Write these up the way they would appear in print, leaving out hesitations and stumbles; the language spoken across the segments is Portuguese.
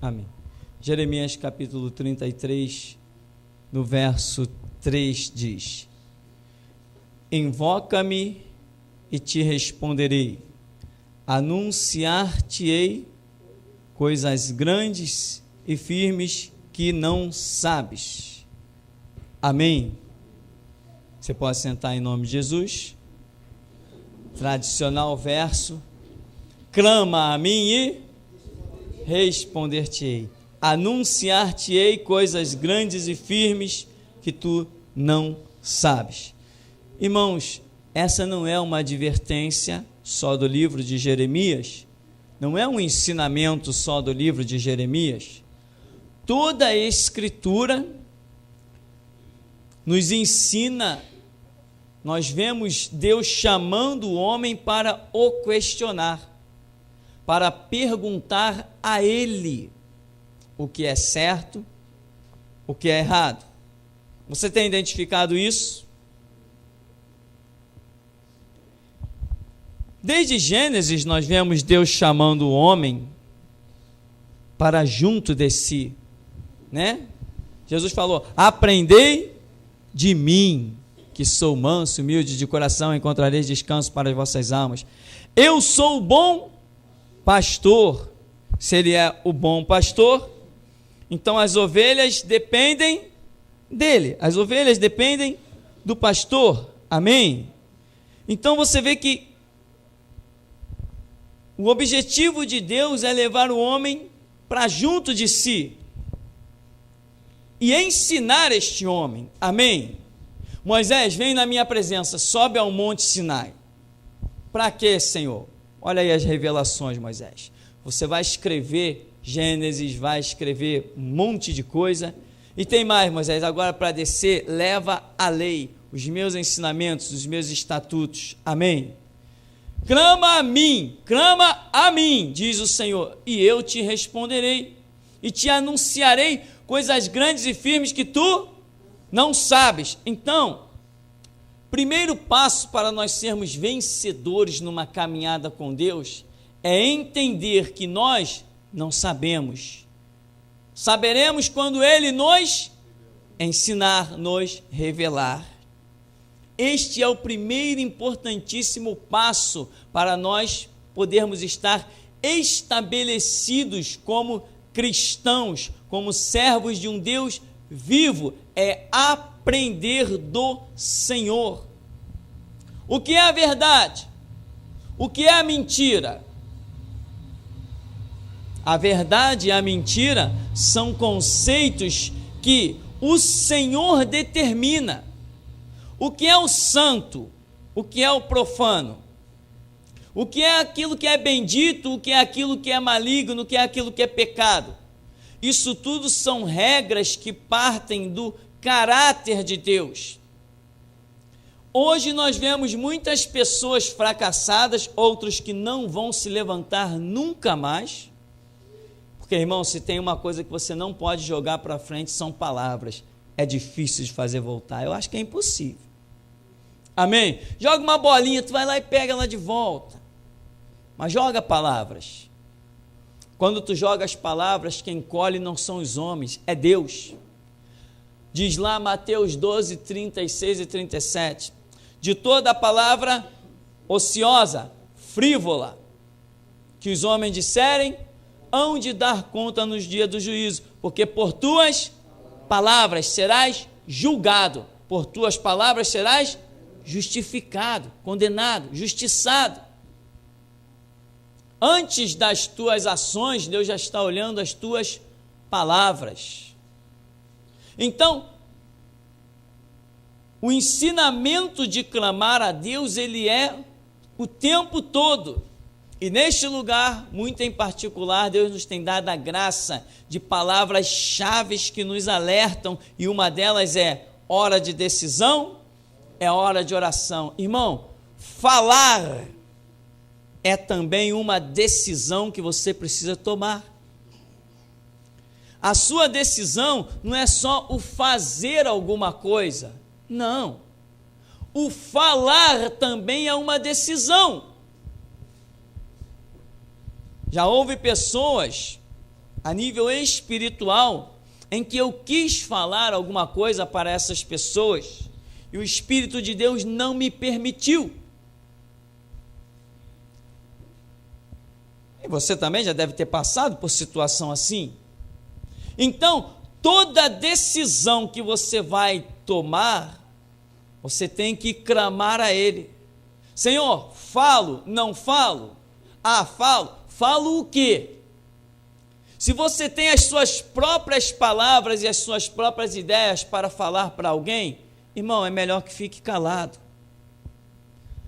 Amém. Jeremias capítulo 33, no verso 3 diz: Invoca-me e te responderei, anunciar-te-ei coisas grandes e firmes que não sabes. Amém. Você pode sentar em nome de Jesus. Tradicional verso: clama a mim e responder-te-ei, anunciar-te-ei coisas grandes e firmes que tu não sabes. Irmãos, essa não é uma advertência só do livro de Jeremias, não é um ensinamento só do livro de Jeremias. Toda a Escritura nos ensina, nós vemos Deus chamando o homem para o questionar, para perguntar a Ele o que é certo, o que é errado. Você tem identificado isso? Desde Gênesis nós vemos Deus chamando o homem para junto de si, né? Jesus falou: aprendei de mim, que sou manso, humilde de coração, encontrareis descanso para as vossas almas. Eu sou o bom pastor. Se ele é o bom pastor, então as ovelhas dependem dele, as ovelhas dependem do pastor. Amém? Então você vê que o objetivo de Deus é levar o homem para junto de si e ensinar este homem. Amém? Moisés, vem na minha presença, sobe ao monte Sinai. Para quê, Senhor? Olha aí as revelações, Moisés. Você vai escrever Gênesis, vai escrever um monte de coisa. E tem mais, Moisés, agora para descer, leva a lei, os meus ensinamentos, os meus estatutos. Amém? Clama a mim, diz o Senhor, e eu te responderei, e te anunciarei coisas grandes e firmes que tu não sabes. Então, primeiro passo para nós sermos vencedores numa caminhada com Deus é entender que nós não sabemos. Saberemos quando Ele nos ensinar, nos revelar. Este é o primeiro importantíssimo passo para nós podermos estar estabelecidos como cristãos, como servos de um Deus vivo, é aprender do Senhor. O que é a verdade? O que é a mentira? A verdade e a mentira são conceitos que o Senhor determina. O que é o santo? O que é o profano? O que é aquilo que é bendito? O que é aquilo que é maligno? O que é aquilo que é pecado? Isso tudo são regras que partem do caráter de Deus. Hoje nós vemos muitas pessoas fracassadas, outros que não vão se levantar nunca mais. Porque, irmão, se tem uma coisa que você não pode jogar para frente, são palavras. É difícil de fazer voltar. Eu acho que é impossível. Amém? Joga uma bolinha, tu vai lá e pega ela de volta. Mas joga palavras. Quando tu joga as palavras, quem colhe não são os homens, é Deus. Diz lá Mateus 12, 36 e 37. De toda a palavra ociosa, frívola, que os homens disserem, hão de dar conta nos dias do juízo, porque por tuas palavras serás julgado, por tuas palavras serás justificado, condenado, justiçado. Antes das tuas ações, Deus já está olhando as tuas palavras. Então, o ensinamento de clamar a Deus, ele é o tempo todo. E neste lugar, muito em particular, Deus nos tem dado a graça de palavras-chave que nos alertam, e uma delas é hora de decisão, é hora de oração. Irmão, falar é também uma decisão que você precisa tomar. A sua decisão não é só o fazer alguma coisa, não. O falar também é uma decisão. Já houve pessoas a nível espiritual, em que eu quis falar alguma coisa para essas pessoas e o Espírito de Deus não me permitiu. E você também já deve ter passado por situação assim. Então, toda decisão que você vai tomar, você tem que clamar a Ele. Senhor, falo, não falo? Ah, falo. Falo o quê? Se você tem as suas próprias palavras e as suas próprias ideias para falar para alguém, irmão, é melhor que fique calado.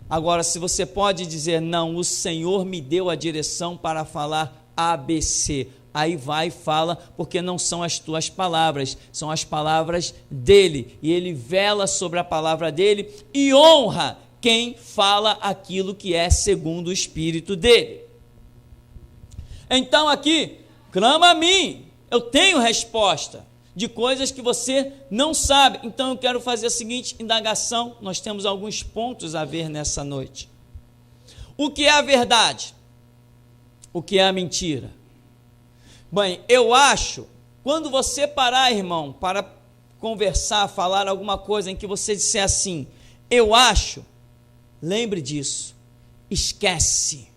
Agora, se você pode dizer, não, o Senhor me deu a direção para falar ABC, aí vai e fala, porque não são as tuas palavras, são as palavras dele, e ele vela sobre a palavra dele e honra quem fala aquilo que é segundo o Espírito dele. Então aqui, clama a mim, eu tenho resposta de coisas que você não sabe. Então eu quero fazer a seguinte indagação, nós temos alguns pontos a ver nessa noite. O que é a verdade? O que é a mentira? Bem, eu acho, quando você parar, irmão, para conversar, falar alguma coisa em que você disser assim, eu acho, lembre disso, esquece.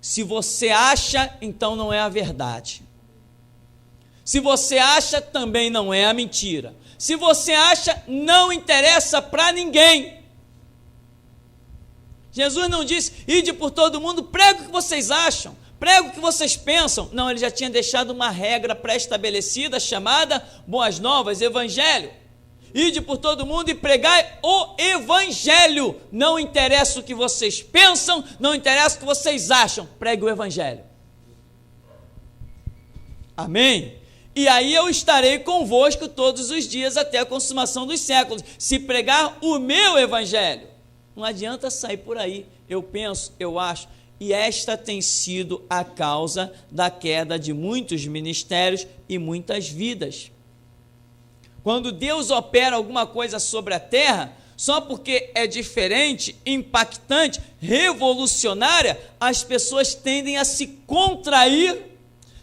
Se você acha, então não é a verdade. Se você acha, também não é a mentira. Se você acha, não interessa para ninguém. Jesus não disse, ide por todo mundo, prega o que vocês acham, prega o que vocês pensam. Não, ele já tinha deixado uma regra pré-estabelecida, chamada Boas Novas, Evangelho. Ide por todo mundo e pregai o Evangelho. Não interessa o que vocês pensam, não interessa o que vocês acham, pregue o Evangelho. Amém? E aí eu estarei convosco todos os dias até a consumação dos séculos, se pregar o meu Evangelho. Não adianta sair por aí, eu penso, eu acho, e esta tem sido a causa da queda de muitos ministérios e muitas vidas. Quando Deus opera alguma coisa sobre a terra, só porque é diferente, impactante, revolucionária, as pessoas tendem a se contrair,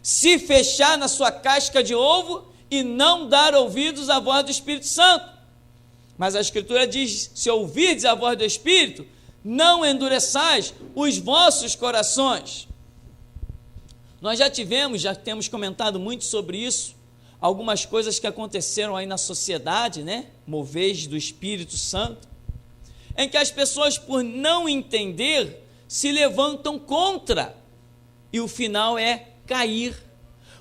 se fechar na sua casca de ovo e não dar ouvidos à voz do Espírito Santo. Mas a Escritura diz, se ouvirdes a voz do Espírito, não endureçais os vossos corações. Nós já temos comentado muito sobre isso, algumas coisas que aconteceram aí na sociedade, né? Moveis do Espírito Santo, em que as pessoas, por não entender, se levantam contra, e o final é cair.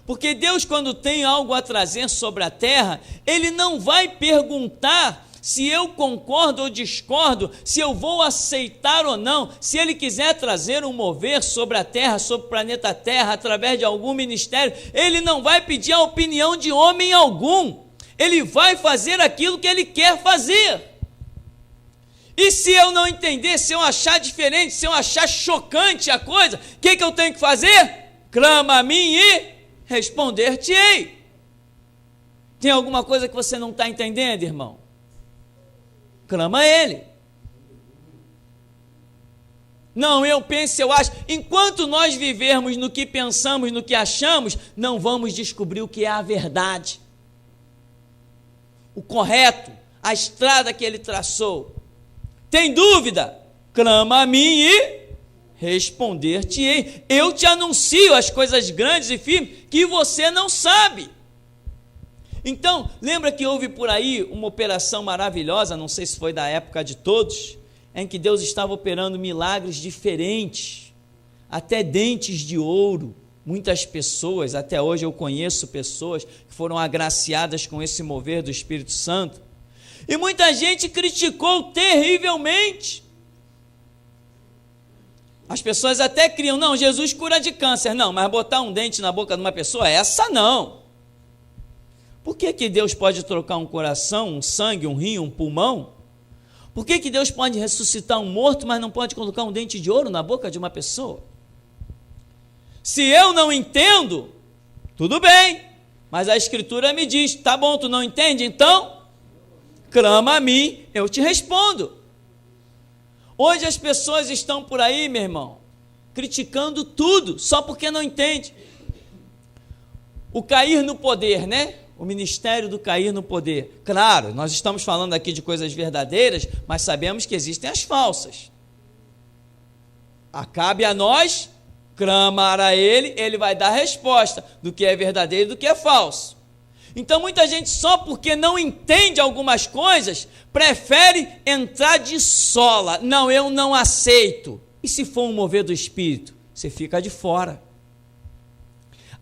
Porque Deus, quando tem algo a trazer sobre a terra, Ele não vai perguntar se eu concordo ou discordo, se eu vou aceitar ou não. Se Ele quiser trazer um mover sobre a terra, sobre o planeta Terra, através de algum ministério, Ele não vai pedir a opinião de homem algum. Ele vai fazer aquilo que Ele quer fazer. E se eu não entender, se eu achar diferente, se eu achar chocante a coisa, o que eu tenho que fazer? Clama a mim e responder-te-ei. Tem alguma coisa que você não está entendendo, irmão? Clama a Ele. Não, eu penso, eu acho. Enquanto nós vivermos no que pensamos, no que achamos, não vamos descobrir o que é a verdade, o correto, a estrada que Ele traçou. Tem dúvida? Clama a mim e responder-te-ei. Eu te anuncio as coisas grandes e firmes que você não sabe. Então, lembra que houve por aí uma operação maravilhosa, não sei se foi da época de todos, em que Deus estava operando milagres diferentes, até dentes de ouro. Muitas pessoas, até hoje eu conheço pessoas que foram agraciadas com esse mover do Espírito Santo, e muita gente criticou terrivelmente. As pessoas até criam, não, Jesus cura de câncer, não, mas botar um dente na boca de uma pessoa, essa não. Por que Deus pode trocar um coração, um sangue, um rim, um pulmão? Por que Deus pode ressuscitar um morto, mas não pode colocar um dente de ouro na boca de uma pessoa? Se eu não entendo, tudo bem, mas a Escritura me diz, tá bom, tu não entende? Então, clama a mim, eu te respondo. Hoje as pessoas estão por aí, meu irmão, criticando tudo, só porque não entende. o cair no poder, né? O ministério do cair no poder. Claro, nós estamos falando aqui de coisas verdadeiras, mas sabemos que existem as falsas. Cabe a nós clamar a Ele, Ele vai dar resposta do que é verdadeiro e do que é falso. Então muita gente, só porque não entende algumas coisas, prefere entrar de sola. Não, eu não aceito. E se for um mover do Espírito, você fica de fora.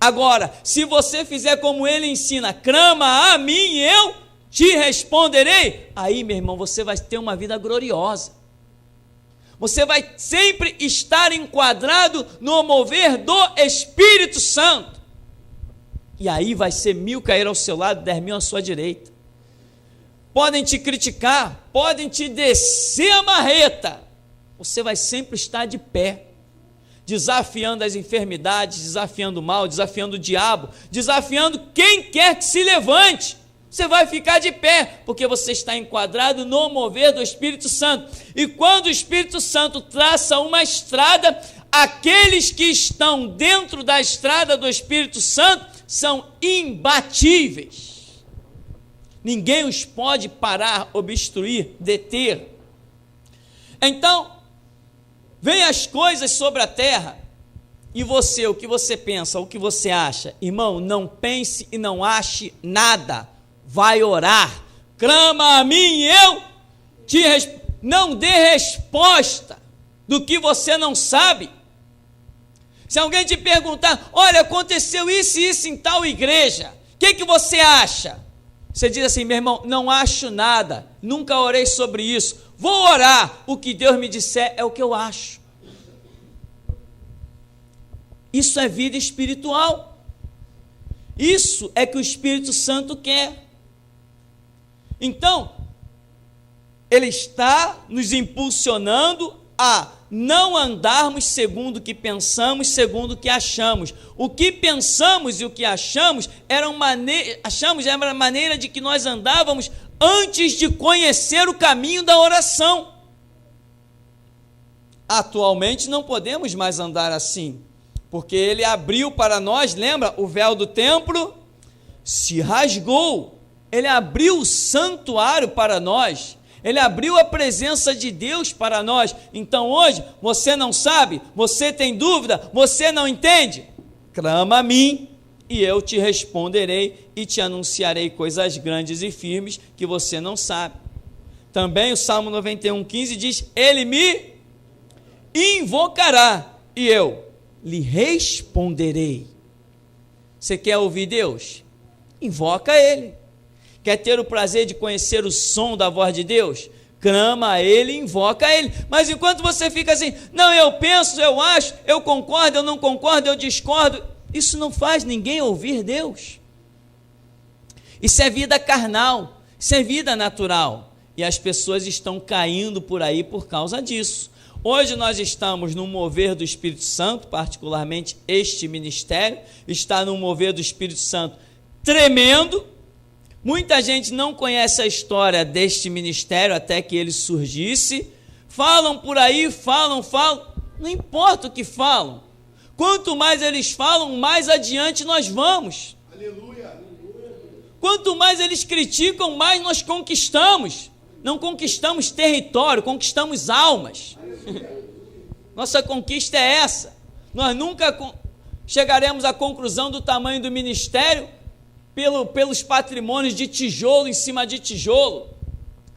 Agora, se você fizer como Ele ensina, clama a mim e eu te responderei, aí, meu irmão, você vai ter uma vida gloriosa. Você vai sempre estar enquadrado no mover do Espírito Santo. E aí vai ser 1000 cair ao seu lado, 10.000 à sua direita. Podem te criticar, podem te descer a marreta. Você vai sempre estar de pé, desafiando as enfermidades, desafiando o mal, desafiando o diabo, desafiando quem quer que se levante. Você vai ficar de pé, porque você está enquadrado no mover do Espírito Santo. E quando o Espírito Santo traça uma estrada, aqueles que estão dentro da estrada do Espírito Santo são imbatíveis. Ninguém os pode parar, obstruir, deter. Então, vem as coisas sobre a terra, e você, o que você pensa, o que você acha? Irmão, não pense e não ache nada. Vai orar, clama a mim e eu te não dê resposta do que você não sabe. Se alguém te perguntar, olha, aconteceu isso e isso em tal igreja, o que você acha? Você diz assim, meu irmão, não acho nada, nunca orei sobre isso, vou orar, o que Deus me disser é o que eu acho. Isso é vida espiritual. Isso é que o Espírito Santo quer. Então, Ele está nos impulsionando a não andarmos segundo o que pensamos, segundo o que achamos. O que pensamos e o que achamos era a maneira de que nós andávamos antes de conhecer o caminho da oração. Atualmente não podemos mais andar assim, porque Ele abriu para nós, lembra, o véu do templo se rasgou. Ele abriu o santuário para nós, Ele abriu a presença de Deus para nós. Então hoje, você não sabe, você tem dúvida, você não entende? Clama a mim e eu te responderei e te anunciarei coisas grandes e firmes que você não sabe. Também o Salmo 91:15 diz, Ele me invocará e eu lhe responderei. Você quer ouvir Deus? Invoca Ele. Quer ter o prazer de conhecer o som da voz de Deus? Clama a Ele, invoca a Ele. Mas enquanto você fica assim, não, eu penso, eu acho, eu concordo, eu não concordo, eu discordo, isso não faz ninguém ouvir Deus. Isso é vida carnal, isso é vida natural. E as pessoas estão caindo por aí por causa disso. Hoje nós estamos no mover do Espírito Santo, particularmente este ministério, está no mover do Espírito Santo tremendo. Muita gente não conhece a história deste ministério até que ele surgisse. Falam por aí, falam, não importa o que falam. Quanto mais eles falam, mais adiante nós vamos. Aleluia. Quanto mais eles criticam, mais nós conquistamos. Não conquistamos território, conquistamos almas. Nossa conquista é essa. Nós nunca chegaremos à conclusão do tamanho do ministério pelos patrimônios de tijolo em cima de tijolo,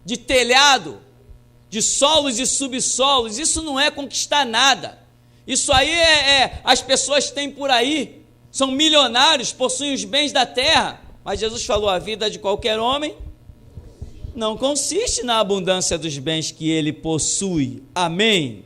de telhado, de solos e subsolos. Isso não é conquistar nada. Isso aí as pessoas têm por aí, são milionários, possuem os bens da terra, mas Jesus falou, a vida de qualquer homem não consiste na abundância dos bens que ele possui. Amém?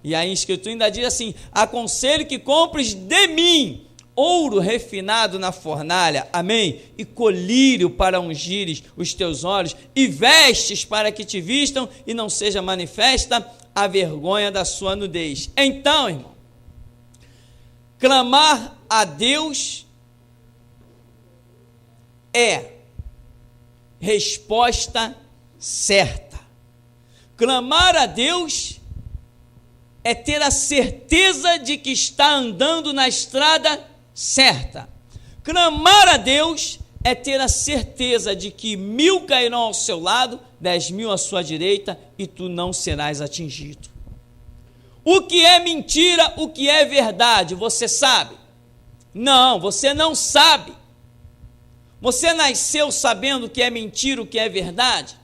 E a Escritura ainda diz assim, aconselho que compres de mim ouro refinado na fornalha, amém? E colírio para ungires os teus olhos, e vestes para que te vistam, e não seja manifesta a vergonha da sua nudez. Então, irmão, clamar a Deus é resposta certa. Clamar a Deus é ter a certeza de que está andando na estrada certa. Clamar a Deus é ter a certeza de que 1000 cairão ao seu lado, 10.000 à sua direita, e tu não serás atingido. O que é mentira, o que é verdade, você sabe? Não, você não sabe. Você nasceu sabendo o que é mentira, o que é verdade?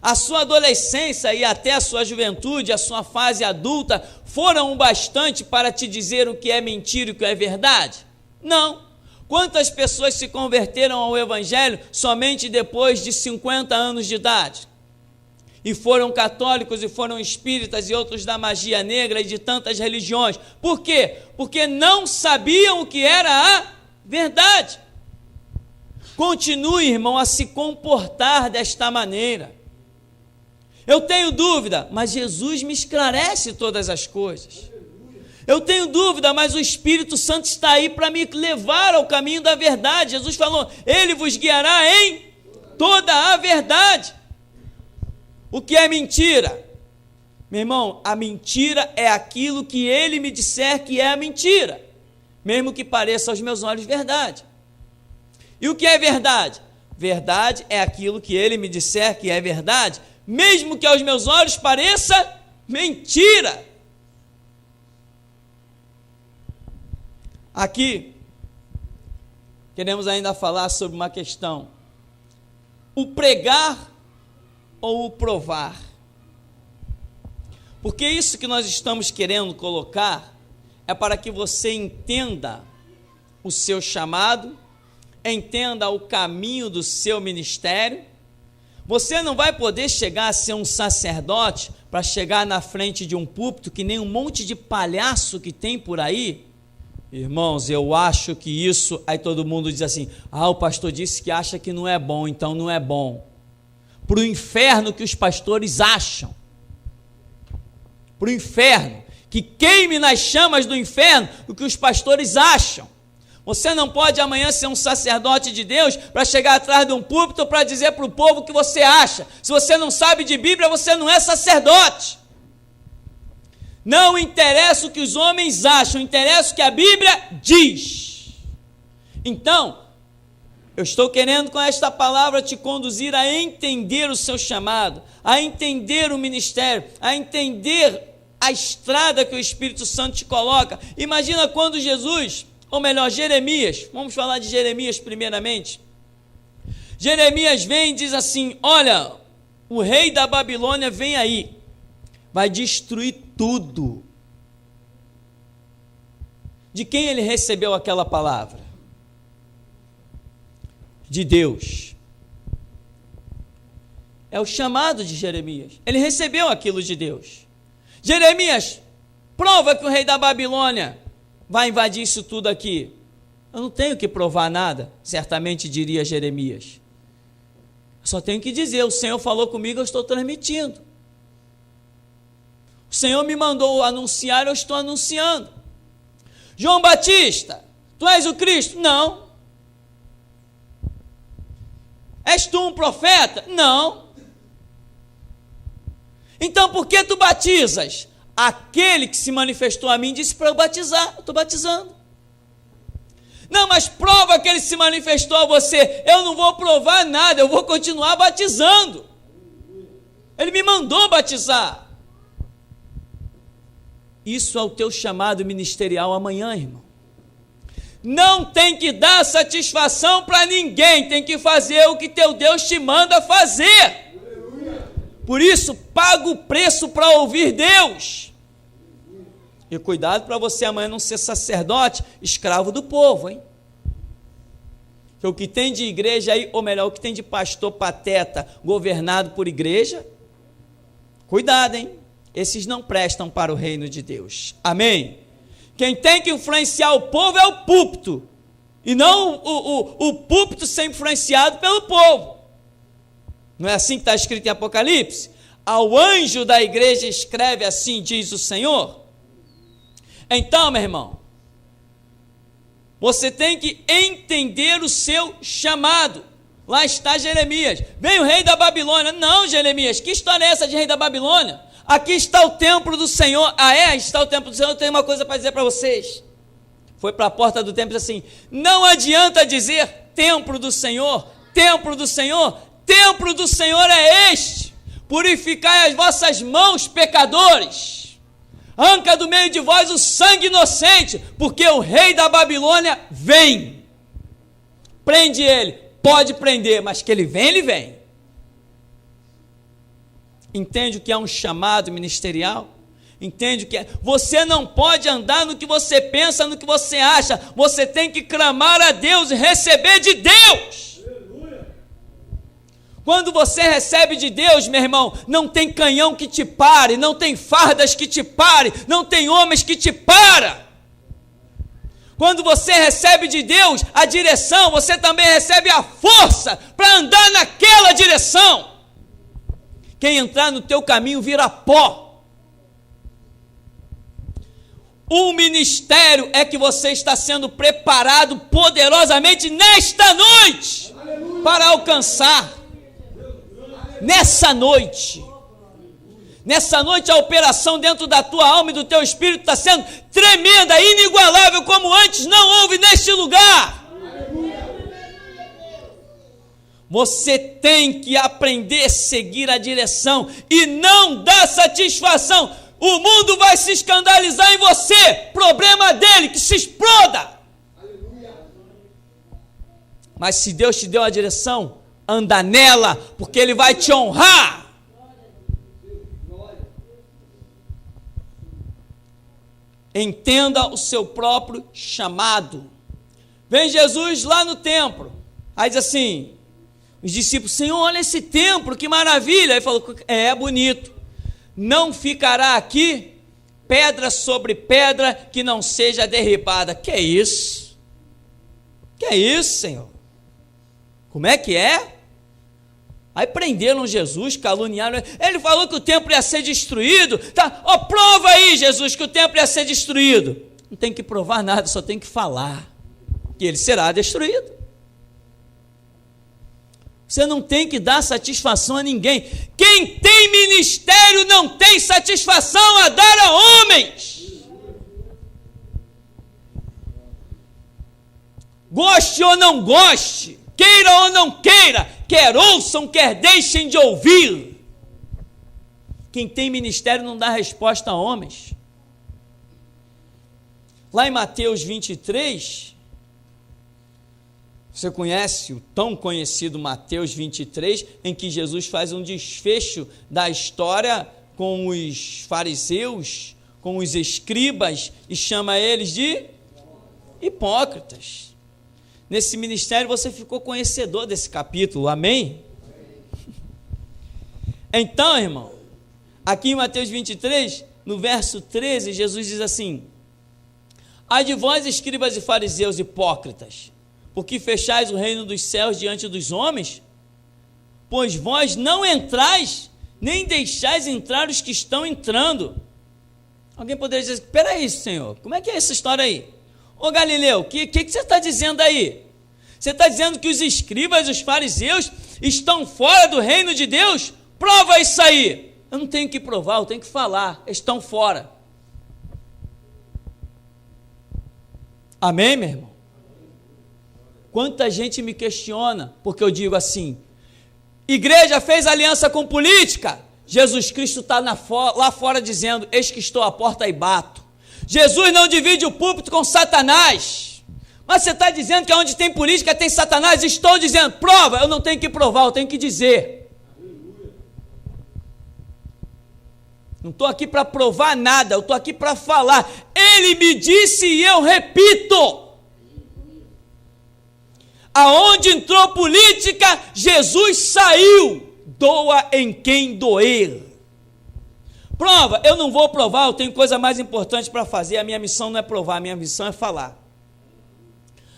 A sua adolescência e até a sua juventude, a sua fase adulta, foram o bastante para te dizer o que é mentira e o que é verdade? Não. Quantas pessoas se converteram ao Evangelho somente depois de 50 anos de idade? E foram católicos, e foram espíritas, e outros da magia negra e de tantas religiões. Por quê? Porque não sabiam o que era a verdade. Continue, irmão, a se comportar desta maneira. Eu tenho dúvida, mas Jesus me esclarece todas as coisas. Eu tenho dúvida, mas o Espírito Santo está aí para me levar ao caminho da verdade. Jesus falou, Ele vos guiará em toda a verdade. O que é mentira? Meu irmão, a mentira é aquilo que Ele me disser que é a mentira, mesmo que pareça aos meus olhos verdade. E o que é verdade? Verdade é aquilo que Ele me disser que é verdade, mesmo que aos meus olhos pareça mentira. Aqui, queremos ainda falar sobre uma questão: o pregar ou o provar? Porque isso que nós estamos querendo colocar é para que você entenda o seu chamado, entenda o caminho do seu ministério. Você não vai poder chegar a ser um sacerdote para chegar na frente de um púlpito que nem um monte de palhaço que tem por aí. Irmãos, eu acho que isso, aí todo mundo diz assim, o pastor disse que acha que não é bom, então não é bom. Para o inferno que os pastores acham, para o inferno, que queime nas chamas do inferno o que os pastores acham. Você não pode amanhã ser um sacerdote de Deus para chegar atrás de um púlpito para dizer para o povo o que você acha. Se você não sabe de Bíblia, você não é sacerdote. Não interessa o que os homens acham, interessa o que a Bíblia diz. Então, eu estou querendo com esta palavra te conduzir a entender o seu chamado, a entender o ministério, a entender a estrada que o Espírito Santo te coloca. Imagina quando Jesus, ou melhor, Jeremias, vamos falar de Jeremias primeiramente. Jeremias vem e diz assim, olha, o rei da Babilônia vem aí, vai destruir tudo. De quem ele recebeu aquela palavra? De Deus. É o chamado de Jeremias. Ele recebeu aquilo de Deus. Jeremias, prova que o rei da Babilônia vai invadir isso tudo aqui. Eu não tenho que provar nada, certamente diria Jeremias. Eu só tenho que dizer, o Senhor falou comigo, eu estou transmitindo. O Senhor me mandou anunciar, eu estou anunciando. João Batista, tu és o Cristo? Não. És tu um profeta? Não. Então por que tu batizas? Aquele que se manifestou a mim disse para eu batizar, eu estou batizando. Não, mas prova que ele se manifestou a você. Eu não vou provar nada, eu vou continuar batizando. Ele me mandou batizar. Isso é o teu chamado ministerial amanhã, irmão. Não tem que dar satisfação para ninguém, tem que fazer o que teu Deus te manda fazer. Por isso, paga o preço para ouvir Deus. E cuidado para você amanhã não ser sacerdote, escravo do povo, hein? Que o que tem de igreja aí, ou melhor, o que tem de pastor pateta governado por igreja, cuidado, hein? Esses não prestam para o reino de Deus. Amém? Quem tem que influenciar o povo é o púlpito, e não o púlpito ser influenciado pelo povo. Não é assim que está escrito em Apocalipse? Ao anjo da igreja escreve assim, diz o Senhor. Então, meu irmão, você tem que entender o seu chamado. Lá está Jeremias. Vem o rei da Babilônia. Não, Jeremias, que história é essa de rei da Babilônia? Aqui está o templo do Senhor. Está o templo do Senhor. Eu tenho uma coisa para dizer para vocês. foi para a porta do templo e disse assim: não adianta dizer templo do Senhor, templo do Senhor, templo do Senhor é este, purificai as vossas mãos, pecadores, arranca do meio de vós o sangue inocente, porque o rei da Babilônia vem. Prende ele, pode prender, mas que ele vem, ele vem. Entende o que é um chamado ministerial? Entende o que é? Você não pode andar no que você pensa, no que você acha. Você tem que clamar a Deus e receber de Deus. Quando você recebe de Deus, meu irmão, não tem canhão que te pare, não tem fardas que te pare, não tem homens que te para. Quando você recebe de Deus a direção, você também recebe a força para andar naquela direção. Quem entrar no teu caminho vira pó. O ministério é que você está sendo preparado poderosamente nesta noite, aleluia, para alcançar. Nessa noite a operação dentro da tua alma e do teu espírito está sendo tremenda, inigualável, como antes não houve neste lugar. Você tem que aprender a seguir a direção e não dar satisfação. O mundo vai se escandalizar em você, problema dele, que se exploda. Mas se Deus te deu a direção, anda nela, porque Ele vai te honrar. Entenda o seu próprio chamado. Vem Jesus lá no templo, aí diz assim, os discípulos: Senhor, olha esse templo, que maravilha. Aí falou: é bonito. Não ficará aqui pedra sobre pedra que não seja derribada. Que é isso? Que é isso, Senhor? Como é que é? Aí prenderam Jesus, caluniaram. Ele falou que o templo ia ser destruído. Tá? Ó, prova aí, Jesus, que o templo ia ser destruído. Não tem que provar nada, só tem que falar que ele será destruído. Você não tem que dar satisfação a ninguém. Quem tem ministério não tem satisfação a dar a homens. Goste ou não goste, queira ou não queira, quer ouçam, quer deixem de ouvir. Quem tem ministério não dá resposta a homens. Lá em Mateus 23... Você conhece o tão conhecido Mateus 23, em que Jesus faz um desfecho da história com os fariseus, com os escribas, e chama eles de hipócritas. Nesse ministério você ficou conhecedor desse capítulo, amém? Então, irmão, aqui em Mateus 23, no verso 13, Jesus diz assim: ai de vós, escribas e fariseus hipócritas, porque fechais o reino dos céus diante dos homens? Pois vós não entrais, nem deixais entrar os que estão entrando. Alguém poderia dizer: espera aí, Senhor, como é que é essa história aí? Ô Galileu, o que você está dizendo aí? Você está dizendo que os escribas e os fariseus estão fora do reino de Deus? Prova isso aí. Eu não tenho que provar, eu tenho que falar. Estão fora. Amém, meu irmão? Quanta gente me questiona, porque eu digo assim: igreja fez aliança com política? Jesus Cristo está lá fora dizendo: eis que estou à porta e bato. Jesus não divide o púlpito com Satanás. Mas você está dizendo que onde tem política tem Satanás? Estou dizendo: prova. Eu não tenho que provar, eu tenho que dizer. Não estou aqui para provar nada, eu estou aqui para falar. Ele me disse e eu repito. Aonde entrou política, Jesus saiu. Doa em quem doer. Prova, eu não vou provar, eu tenho coisa mais importante para fazer. A minha missão não é provar, a minha missão é falar.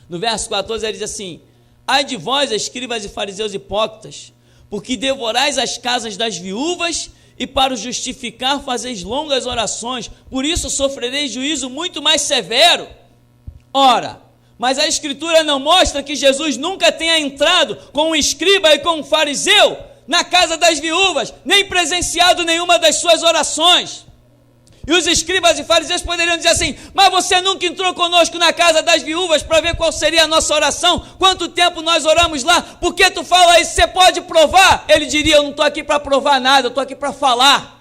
No verso 14 ele diz assim: ai de vós, escribas e fariseus hipócritas, porque devorais as casas das viúvas e para o justificar fazeis longas orações, por isso sofrereis juízo muito mais severo. Ora, mas a Escritura não mostra que Jesus nunca tenha entrado com um escriba e com um fariseu na casa das viúvas, nem presenciado nenhuma das suas orações. E os escribas e fariseus poderiam dizer assim: mas você nunca entrou conosco na casa das viúvas para ver qual seria a nossa oração? Quanto tempo nós oramos lá? Por que tu fala isso? Você pode provar? Ele diria: eu não estou aqui para provar nada, eu estou aqui para falar.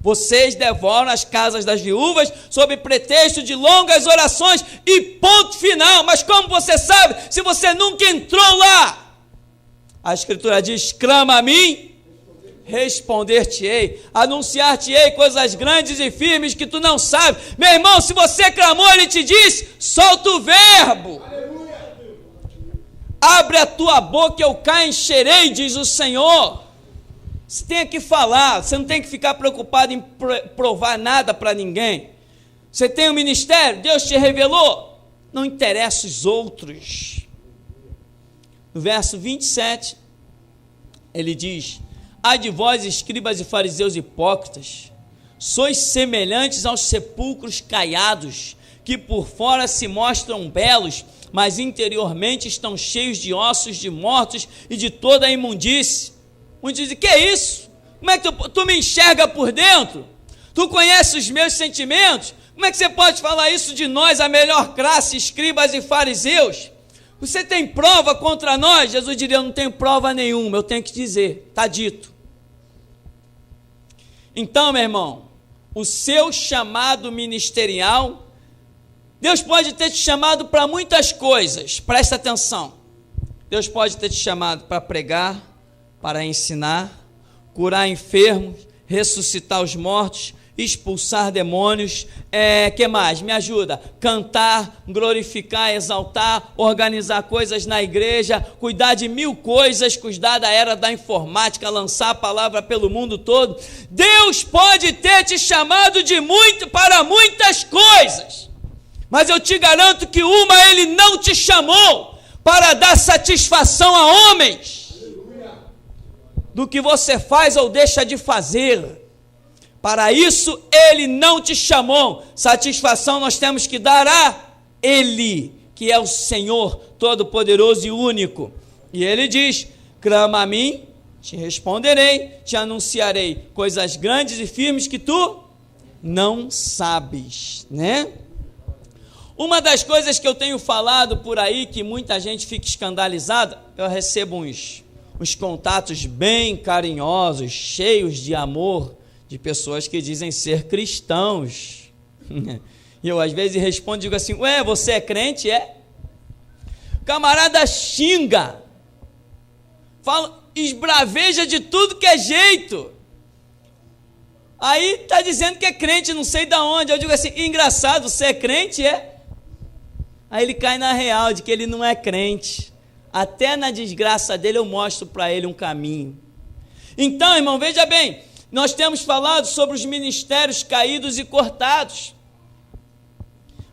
Vocês devoram as casas das viúvas sob pretexto de longas orações e ponto final. Mas como você sabe, se você nunca entrou lá? A Escritura diz: clama a mim, responder-te-ei, anunciar-te-ei coisas grandes e firmes que tu não sabes. Meu irmão, se você clamou, ele te diz: solta o verbo. Aleluia. Abre a tua boca, eu cá encherei, diz o Senhor. Você tem que falar, você não tem que ficar preocupado em provar nada para ninguém. Você tem um ministério, Deus te revelou, não interessa os outros. No verso 27, ele diz: ai de vós, escribas e fariseus hipócritas, sois semelhantes aos sepulcros caiados, que por fora se mostram belos, mas interiormente estão cheios de ossos de mortos e de toda a imundície. Um diz: que é isso? Como é que tu me enxerga por dentro? Tu conheces os meus sentimentos? Como é que você pode falar isso de nós, a melhor classe, escribas e fariseus? Você tem prova contra nós? Jesus diria: eu não tenho prova nenhuma, eu tenho que dizer, está dito. Então, meu irmão, o seu chamado ministerial, Deus pode ter te chamado para muitas coisas, presta atenção. Deus pode ter te chamado para pregar, para ensinar, curar enfermos, ressuscitar os mortos, expulsar demônios, que mais? Me ajuda, cantar, glorificar, exaltar, organizar coisas na igreja, cuidar de 1000 coisas, cuidar da era da informática, lançar a palavra pelo mundo todo. Deus pode ter te chamado para muitas coisas, mas eu te garanto que Ele não te chamou para dar satisfação a homens do que você faz ou deixa de fazer. Para isso Ele não te chamou. Satisfação nós temos que dar a Ele, que é o Senhor Todo-Poderoso e único. E Ele diz: clama a mim, te responderei, te anunciarei coisas grandes e firmes que tu não sabes, né? Uma das coisas que eu tenho falado por aí, que muita gente fica escandalizada, eu recebo uns contatos bem carinhosos, cheios de amor, de pessoas que dizem ser cristãos. E eu às vezes respondo e digo assim: ué, você é crente? É? O camarada xinga, fala, esbraveja de tudo que é jeito. Aí está dizendo que é crente, não sei de onde. Eu digo assim: engraçado, você é crente? É? Aí ele cai na real de que ele não é crente. Até na desgraça dele eu mostro para ele um caminho. Então, irmão, veja bem, nós temos falado sobre os ministérios caídos e cortados,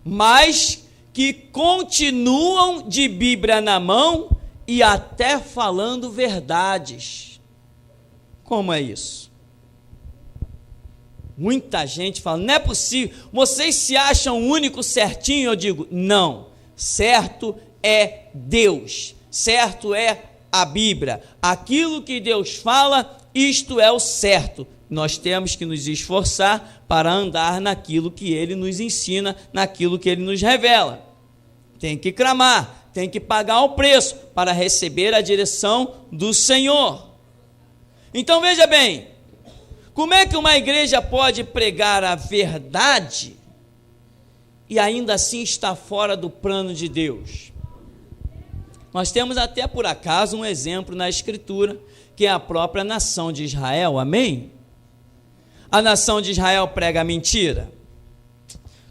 mas que continuam de Bíblia na mão e até falando verdades. Como é isso? Muita gente fala: não é possível, vocês se acham o único certinho? Eu digo: não, certo é Deus, certo é a Bíblia. Aquilo que Deus fala, isto é o certo. Nós temos que nos esforçar para andar naquilo que Ele nos ensina, naquilo que Ele nos revela. Tem que clamar, tem que pagar o preço para receber a direção do Senhor. Então veja bem, como é que uma igreja pode pregar a verdade e ainda assim estar fora do plano de Deus? Nós temos até por acaso um exemplo na Escritura, que é a própria nação de Israel, amém? A nação de Israel prega a mentira.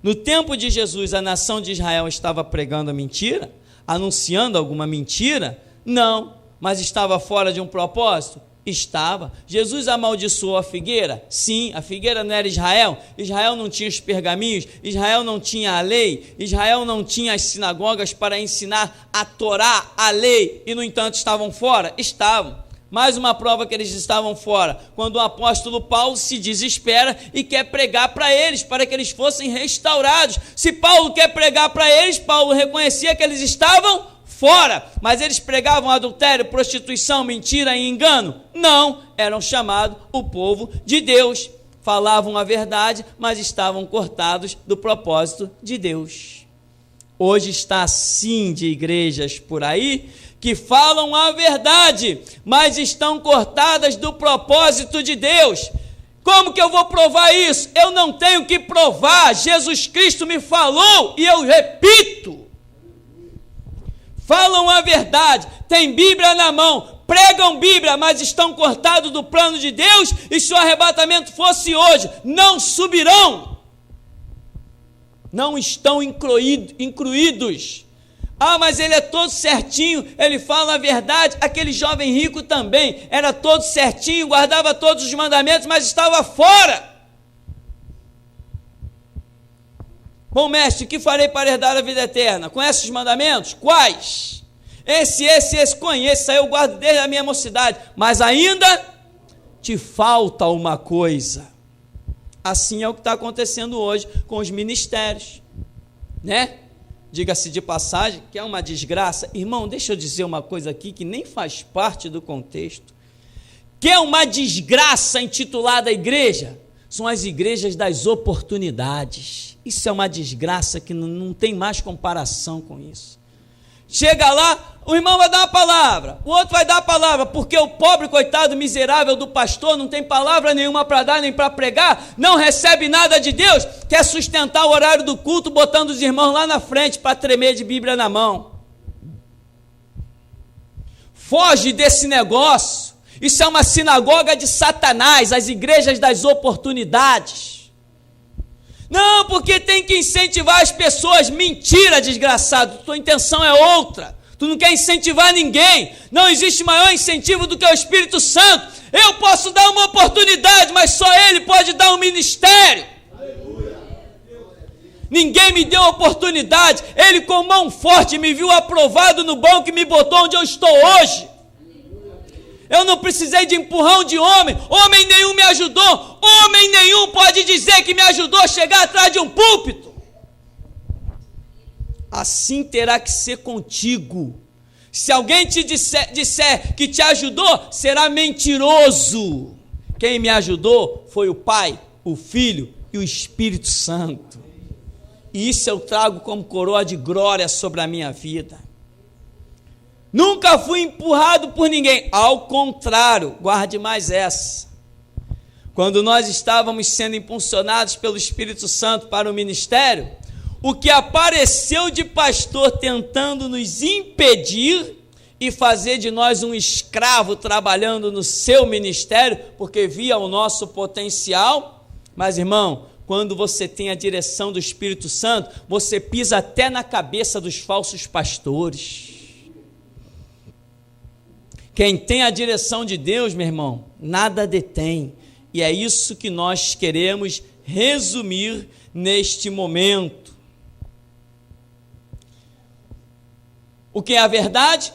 No tempo de Jesus, a nação de Israel estava pregando a mentira? Anunciando alguma mentira? Não, mas estava fora de um propósito? Estava. Jesus amaldiçoou a figueira? Sim. A figueira não era Israel? Israel não tinha os pergaminhos? Israel não tinha a lei? Israel não tinha as sinagogas para ensinar a Torá, a lei, e no entanto estavam fora? Estavam. Mais uma prova que eles estavam fora, quando o apóstolo Paulo se desespera e quer pregar para eles, para que eles fossem restaurados. Se Paulo quer pregar para eles, Paulo reconhecia que eles estavam fora, mas eles pregavam adultério, prostituição, mentira e engano? Não, eram chamados o povo de Deus. falavam a verdade, mas estavam cortados do propósito de Deus. Hoje está assim de igrejas por aí, que falam a verdade, mas estão cortadas do propósito de Deus. Como que eu vou provar isso? Eu não tenho que provar, Jesus Cristo me falou e eu repito. Falam a verdade, tem Bíblia na mão, pregam Bíblia, mas estão cortados do plano de Deus, e se o arrebatamento fosse hoje, não subirão. Não estão incluídos. Ah, mas ele é todo certinho, ele fala a verdade. Aquele jovem rico também era todo certinho, guardava todos os mandamentos, mas estava fora. Bom, mestre, o que farei para herdar a vida eterna? Conhece os mandamentos? Quais? Esse conheço, eu guardo desde a minha mocidade, mas ainda te falta uma coisa. Assim é o que está acontecendo hoje com os ministérios, né? Diga-se de passagem, que é uma desgraça. Irmão, deixa eu dizer uma coisa aqui que nem faz parte do contexto. Que é uma desgraça intitulada igreja? São as igrejas das oportunidades. Isso é uma desgraça que não tem mais comparação com isso. Chega lá, o irmão vai dar uma palavra, o outro vai dar a palavra, porque o pobre, coitado, miserável do pastor não tem palavra nenhuma para dar, nem para pregar, não recebe nada de Deus, quer sustentar o horário do culto, botando os irmãos lá na frente para tremer de Bíblia na mão. Foge desse negócio. Isso é uma sinagoga de Satanás, as igrejas das oportunidades. Não, porque tem que incentivar as pessoas. Mentira, desgraçado, tua intenção é outra. Tu não quer incentivar ninguém. Não existe maior incentivo do que o Espírito Santo. Eu posso dar uma oportunidade, mas só Ele pode dar um ministério. Aleluia. Ninguém me deu oportunidade. Ele com mão forte me viu aprovado no banco e me botou onde eu estou hoje. Eu não precisei de empurrão de homem. Homem nenhum me ajudou. Homem nenhum pode dizer que me ajudou a chegar atrás de um púlpito. Assim terá que ser contigo. Se alguém te disser que te ajudou, será mentiroso. Quem me ajudou foi o Pai, o Filho e o Espírito Santo. E isso eu trago como coroa de glória sobre a minha vida. Nunca fui empurrado por ninguém. Ao contrário, guarde mais essa. Quando nós estávamos sendo impulsionados pelo Espírito Santo para o ministério, o que apareceu de pastor tentando nos impedir e fazer de nós um escravo trabalhando no seu ministério, porque via o nosso potencial. Mas, irmão, quando você tem a direção do Espírito Santo, você pisa até na cabeça dos falsos pastores. Quem tem a direção de Deus, meu irmão, nada detém. E é isso que nós queremos resumir neste momento. O que é a verdade?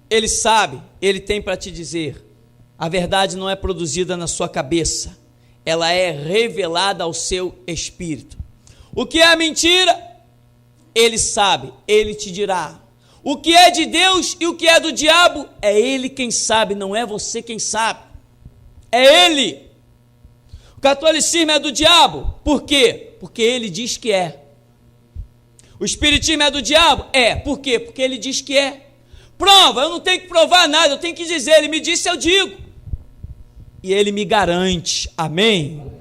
Ele sabe, ele tem para te dizer. A verdade não é produzida na sua cabeça, ela é revelada ao seu espírito. O que é a mentira? Ele sabe, ele te dirá. O que é de Deus e o que é do diabo, é Ele quem sabe, não é você quem sabe. É Ele. O catolicismo é do diabo. Por quê? Porque ele diz que é. O espiritismo é do diabo? É. Por quê? Porque ele diz que é. Prova, eu não tenho que provar nada, eu tenho que dizer, ele me disse, eu digo. E ele me garante, amém?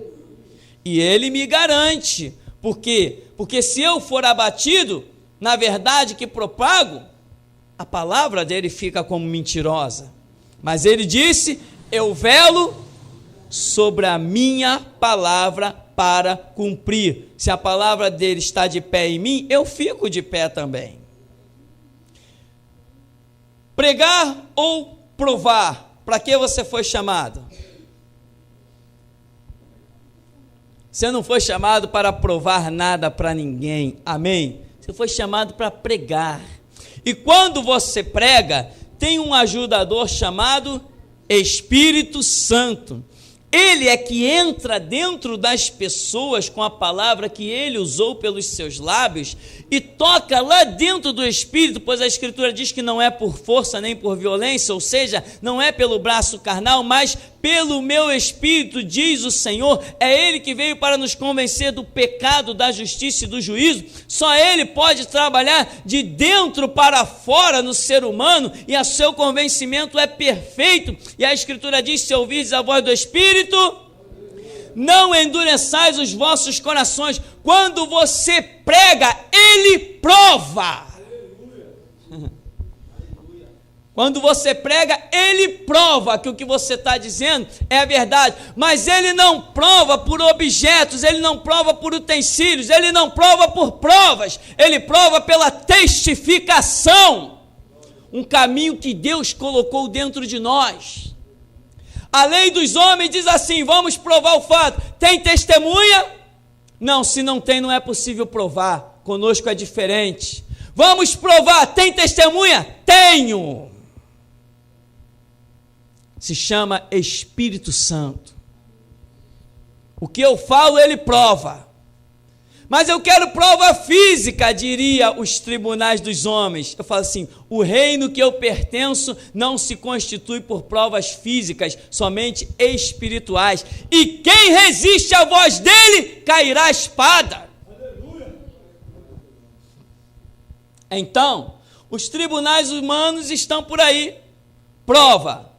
E ele me garante. Por quê? Porque se eu for abatido, na verdade que propago, a palavra dele fica como mentirosa. Mas ele disse, eu velo sobre a minha palavra para cumprir. Se a palavra dele está de pé em mim, eu fico de pé também. Pregar ou provar? Para que você foi chamado? Você não foi chamado para provar nada para ninguém, amém? Você foi chamado para pregar. E quando você prega, tem um ajudador chamado Espírito Santo. Ele é que entra dentro das pessoas com a palavra que ele usou pelos seus lábios e toca lá dentro do Espírito, pois a Escritura diz que não é por força nem por violência, ou seja, não é pelo braço carnal, mas pelo meu Espírito, diz o Senhor. É Ele que veio para nos convencer do pecado, da justiça e do juízo. Só Ele pode trabalhar de dentro para fora no ser humano, e o seu convencimento é perfeito. E a Escritura diz: se ouvirdes a voz do Espírito, não endureçais os vossos corações. Quando você prega, Ele prova. Quando você prega, Ele prova que o que você está dizendo é a verdade. Mas Ele não prova por objetos, Ele não prova por utensílios, Ele não prova por provas, Ele prova pela testificação. Um caminho que Deus colocou dentro de nós. A lei dos homens diz assim: vamos provar o fato. Tem testemunha? Não, se não tem, não é possível provar. Conosco é diferente. Vamos provar. Tem testemunha? Tenho. Se chama Espírito Santo. O que eu falo, Ele prova. Mas eu quero prova física, diria os tribunais dos homens. Eu falo assim: o reino que eu pertenço não se constitui por provas físicas, somente espirituais. E quem resiste à voz dele, cairá a espada. Aleluia. Então, os tribunais humanos estão por aí. Prova.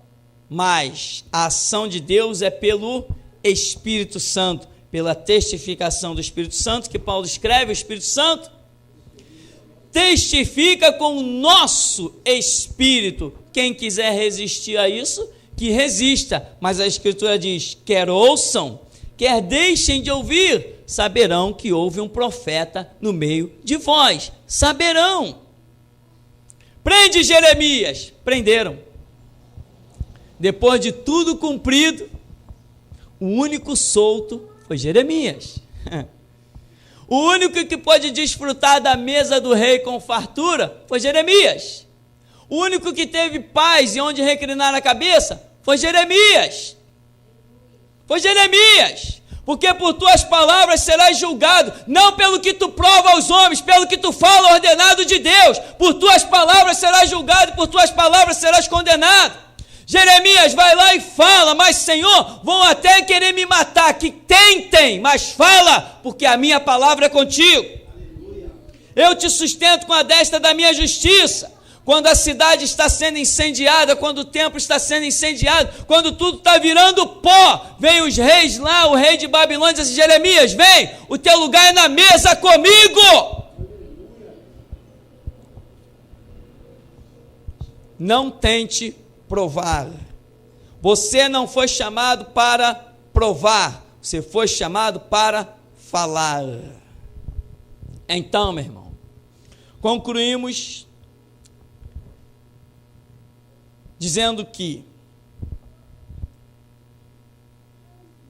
Mas a ação de Deus é pelo Espírito Santo, pela testificação do Espírito Santo, que Paulo escreve. O Espírito Santo testifica com o nosso espírito. Quem quiser resistir a isso, que resista. Mas a Escritura diz: quer ouçam, quer deixem de ouvir, saberão que houve um profeta no meio de vós. Saberão. Prende Jeremias. Prenderam. Depois de tudo cumprido, o único solto foi Jeremias. O único que pôde desfrutar da mesa do rei com fartura foi Jeremias. O único que teve paz e onde reclinar a cabeça foi Jeremias. Foi Jeremias. Porque por tuas palavras serás julgado, não pelo que tu prova aos homens, pelo que tu fala ordenado de Deus. Por tuas palavras serás julgado, por tuas palavras serás condenado. Jeremias vai lá e fala: mas Senhor, vão até querer me matar, que tentem, mas fala, porque a minha palavra é contigo. Aleluia. Eu te sustento com a destra da minha justiça. Quando a cidade está sendo incendiada, quando o templo está sendo incendiado, quando tudo está virando pó, vem os reis lá, o rei de Babilônia diz assim: Jeremias, vem, o teu lugar é na mesa comigo. Aleluia. Não tente provar. Você não foi chamado para provar, você foi chamado para falar. Então, meu irmão, concluímos dizendo que,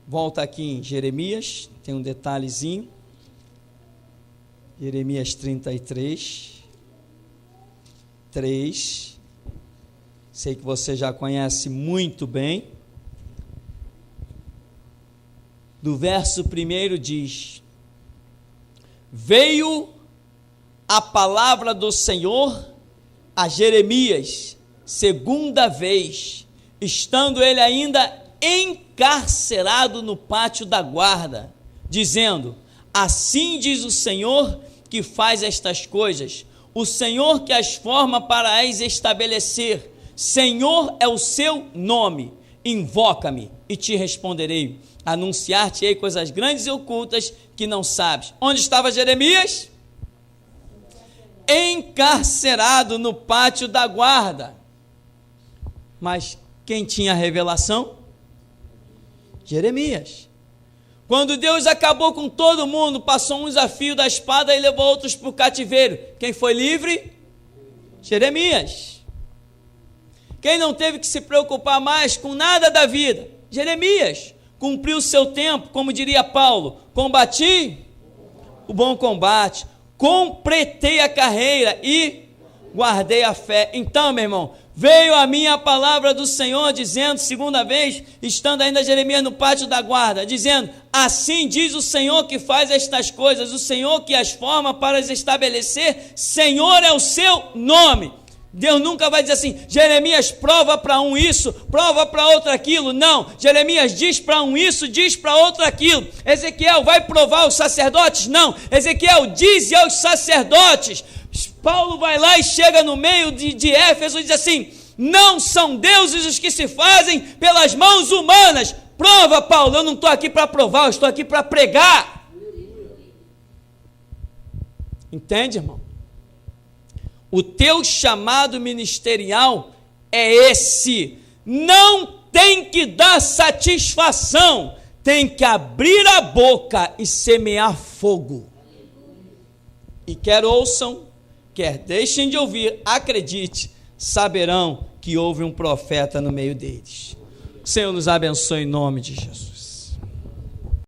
volta aqui em Jeremias, tem um detalhezinho, Jeremias 33, 3, sei que você já conhece muito bem. Do verso 1 diz: veio a palavra do Senhor a Jeremias, segunda vez, estando ele ainda encarcerado no pátio da guarda, dizendo: assim diz o Senhor que faz estas coisas, o Senhor que as forma para as estabelecer. Senhor é o seu nome, invoca-me e te responderei, anunciar-te-ei coisas grandes e ocultas que não sabes. Onde estava Jeremias? Encarcerado no pátio da guarda. Mas quem tinha a revelação? Jeremias. Quando Deus acabou com todo mundo, passou uns a fio da espada e levou outros para o cativeiro. Quem foi livre? Jeremias. Quem não teve que se preocupar mais com nada da vida? Jeremias. Cumpriu o seu tempo, como diria Paulo: combati o bom combate, completei a carreira e guardei a fé. Então, meu irmão, veio a mim a palavra do Senhor, dizendo, segunda vez, estando ainda Jeremias no pátio da guarda, dizendo: assim diz o Senhor que faz estas coisas, o Senhor que as forma para as estabelecer, Senhor é o seu nome. Deus nunca vai dizer assim, Jeremias prova para um isso, prova para outro aquilo. Não, Jeremias diz para um isso, diz para outro aquilo. Ezequiel vai provar aos sacerdotes? Não, Ezequiel diz aos sacerdotes. Paulo vai lá e chega no meio de Éfeso e diz assim, não são deuses os que se fazem pelas mãos humanas. Prova, Paulo, eu não estou aqui para provar, eu estou aqui para pregar. Entende, irmão? O teu chamado ministerial é esse. Não tem que dar satisfação, tem que abrir a boca e semear fogo. E quer ouçam, quer deixem de ouvir, acredite, saberão que houve um profeta no meio deles. O Senhor nos abençoe em nome de Jesus.